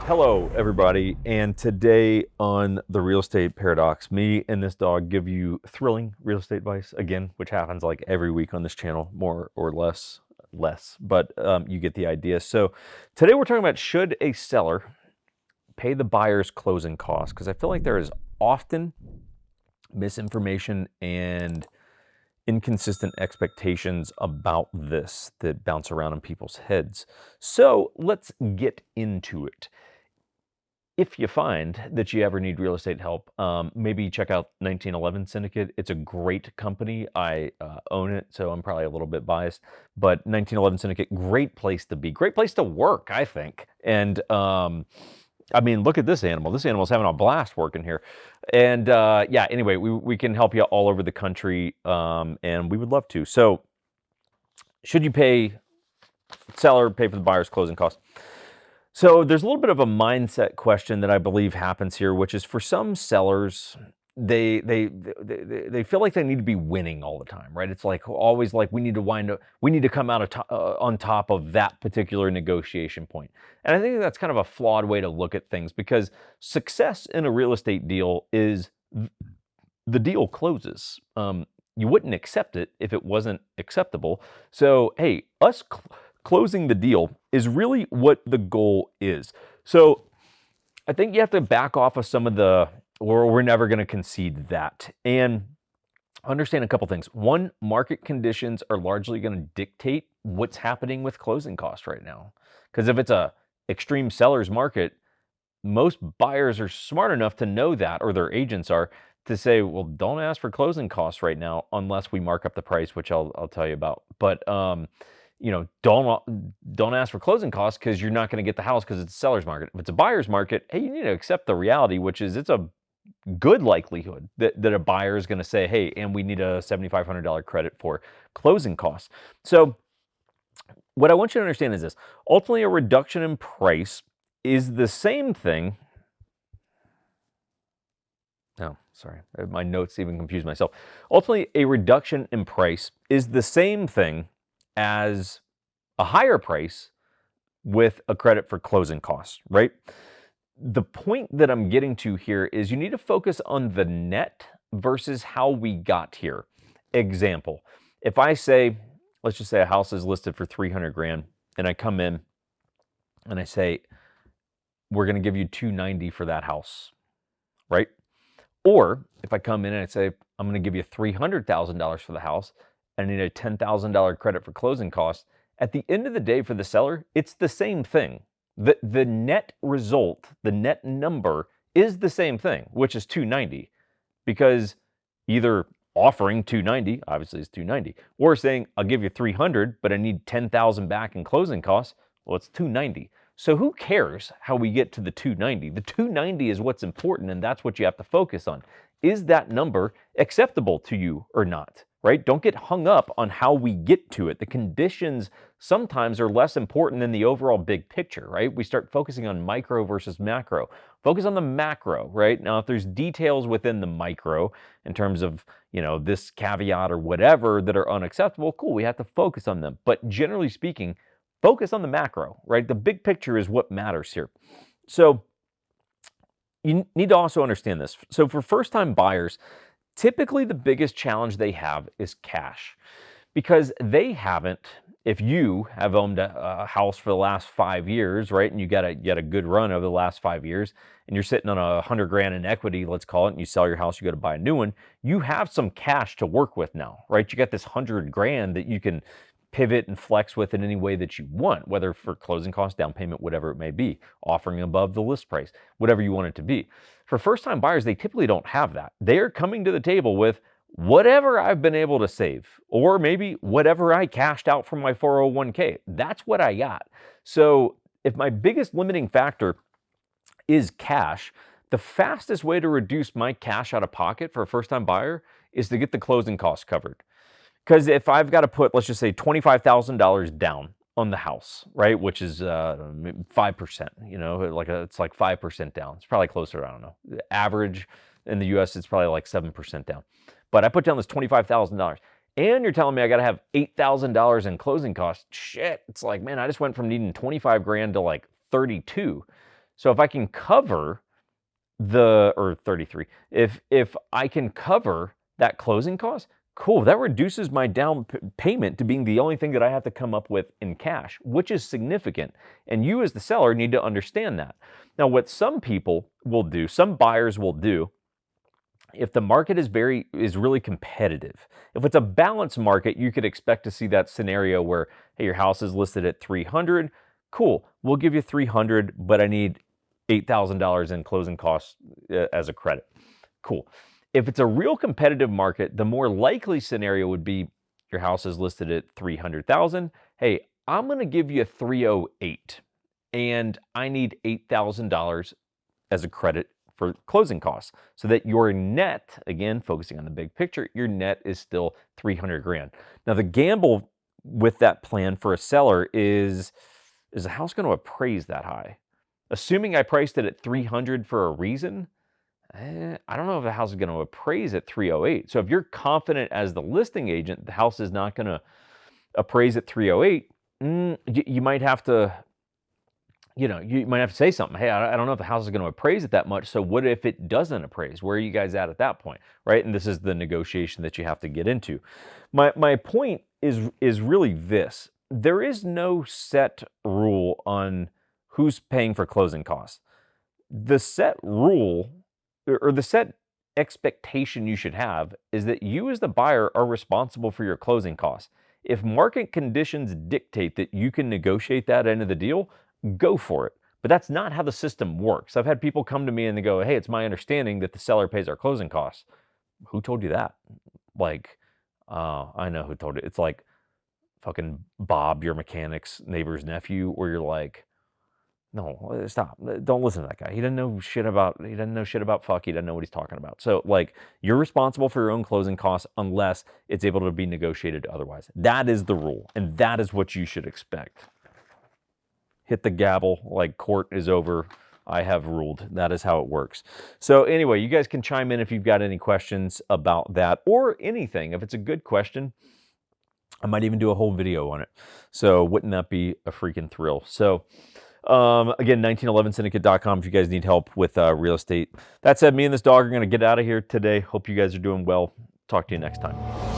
Hello, everybody, and today on the Real Estate Paradox, me and this dog give you thrilling real estate advice again, which happens like every week on this channel, more or less, but you get the idea. So today we're talking about, should a seller pay the buyer's closing costs? Because I feel like there is often misinformation and inconsistent expectations about this that bounce around in people's heads. So let's get into it. If you find that you ever need real estate help, maybe check out 1911 Syndicate. It's a great company. I own it, so I'm probably a little bit biased. But 1911 Syndicate, great place to be, great place to work, I think. And I mean, look at this animal. This animal's having a blast working here. And yeah, anyway, we can help you all over the country, and we would love to. So, should you pay seller pay for the buyer's closing costs? So there's a little bit of a mindset question that I believe happens here, which is for some sellers, they feel like they need to be winning all the time, right? It's like always like we need to come out on top of that particular negotiation point. And I think that's kind of a flawed way to look at things, because success in a real estate deal is the deal closes. You wouldn't accept it if it wasn't acceptable. So hey, us closing the deal is really what the goal is. So I think you have to back off of some of the, or we're never going to concede that, and understand a couple things. One, market conditions are largely going to dictate what's happening with closing costs right now. Because if it's a extreme seller's market, most buyers are smart enough to know that, or their agents are, to say, well, don't ask for closing costs right now unless we mark up the price, which I'll tell you about. But don't ask for closing costs because you're not going to get the house because it's a seller's market. If it's a buyer's market, hey, you need to accept the reality, which is it's a good likelihood that a buyer is going to say, hey, and we need a $7,500 credit for closing costs. So what I want you to understand is this. Ultimately, a reduction in price is the same thing. Oh, sorry. My notes even confused myself. Ultimately, a reduction in price is the same thing as a higher price with a credit for closing costs, right? The point that I'm getting to here is you need to focus on the net versus how we got here. Example, if I say, let's just say a house is listed for 300 grand, and I come in and I say, we're going to give you 290 for that house, right? Or if I come in and I say, I'm going to give you $300,000 for the house, and I need a $10,000 credit for closing costs, at the end of the day for the seller, it's the same thing. The net result, the net number is the same thing, which is 290, because either offering 290, obviously is 290, or saying I'll give you 300, but I need 10,000 back in closing costs, well, it's 290. So who cares how we get to the 290? The 290 is what's important, and that's what you have to focus on. Is that number acceptable to you or not, right? Don't get hung up on how we get to it. The conditions sometimes are less important than the overall big picture, right? We start focusing on micro versus macro. Focus on the macro, right? Now, if there's details within the micro in terms of, this caveat or whatever that are unacceptable, cool, we have to focus on them. But generally speaking, focus on the macro, right? The big picture is what matters here. So you need to also understand this. So for first-time buyers, typically the biggest challenge they have is cash, because they haven't, if you have owned a house for the last 5 years, right, and you got a good run over the last 5 years, and you're sitting on 100 grand in equity, let's call it, and you sell your house, you go to buy a new one, you have some cash to work with now, right? You got this 100 grand that you can pivot and flex with in any way that you want, whether for closing costs, down payment, whatever it may be, offering above the list price, whatever you want it to be. For first-time buyers, they typically don't have that. They're coming to the table with whatever I've been able to save, or maybe whatever I cashed out from my 401k. That's what I got. So if my biggest limiting factor is cash, the fastest way to reduce my cash out of pocket for a first-time buyer is to get the closing costs covered. Because if I've got to put, let's just say $25,000 down on the house, right, which is 5%, it's like 5% down. It's probably closer, I don't know. The average in the US, it's probably like 7% down. But I put down this $25,000, and you're telling me I got to have $8,000 in closing costs. Shit, it's like, man, I just went from needing 25 grand to like 32. So if I can cover or 33, if I can cover that closing cost, cool, that reduces my down payment to being the only thing that I have to come up with in cash, which is significant. And you as the seller need to understand that. Now, what some people will do, some buyers will do, if the market is really competitive, if it's a balanced market, you could expect to see that scenario where, hey, your house is listed at 300, cool, we'll give you 300, but I need $8,000 in closing costs as a credit. Cool. If it's a real competitive market, the more likely scenario would be your house is listed at 300,000. Hey, I'm going to give you 308 and I need $8,000 as a credit for closing costs so that your net, again, focusing on the big picture, your net is still 300 grand. Now, the gamble with that plan for a seller is the house going to appraise that high? Assuming I priced it at 300 for a reason, I don't know if the house is going to appraise at 308. So if you're confident as the listing agent, the house is not going to appraise at 308, you might have to, you might have to say something. Hey, I don't know if the house is going to appraise it that much. So what if it doesn't appraise? Where are you guys at that point, right? And this is the negotiation that you have to get into. My point is really this. There is no set rule on who's paying for closing costs. The set rule or the set expectation you should have is that you as the buyer are responsible for your closing costs. If market conditions dictate that you can negotiate that end of the deal, go for it. But that's not how the system works. I've had people come to me and they go, hey, it's my understanding that the seller pays our closing costs. Who told you that? Like, I know who told you. It's like fucking Bob, your mechanic's neighbor's nephew, where you're like, no, stop. Don't listen to that guy. He doesn't know shit about fuck. He doesn't know what he's talking about. So like, you're responsible for your own closing costs unless it's able to be negotiated otherwise. That is the rule. And that is what you should expect. Hit the gavel, like court is over. I have ruled. That is how it works. So anyway, you guys can chime in if you've got any questions about that or anything. If it's a good question, I might even do a whole video on it. So wouldn't that be a freaking thrill? So again, 1911syndicate.com if you guys need help with real estate. That said, me and this dog are going to get out of here today. Hope you guys are doing well. Talk to you next time.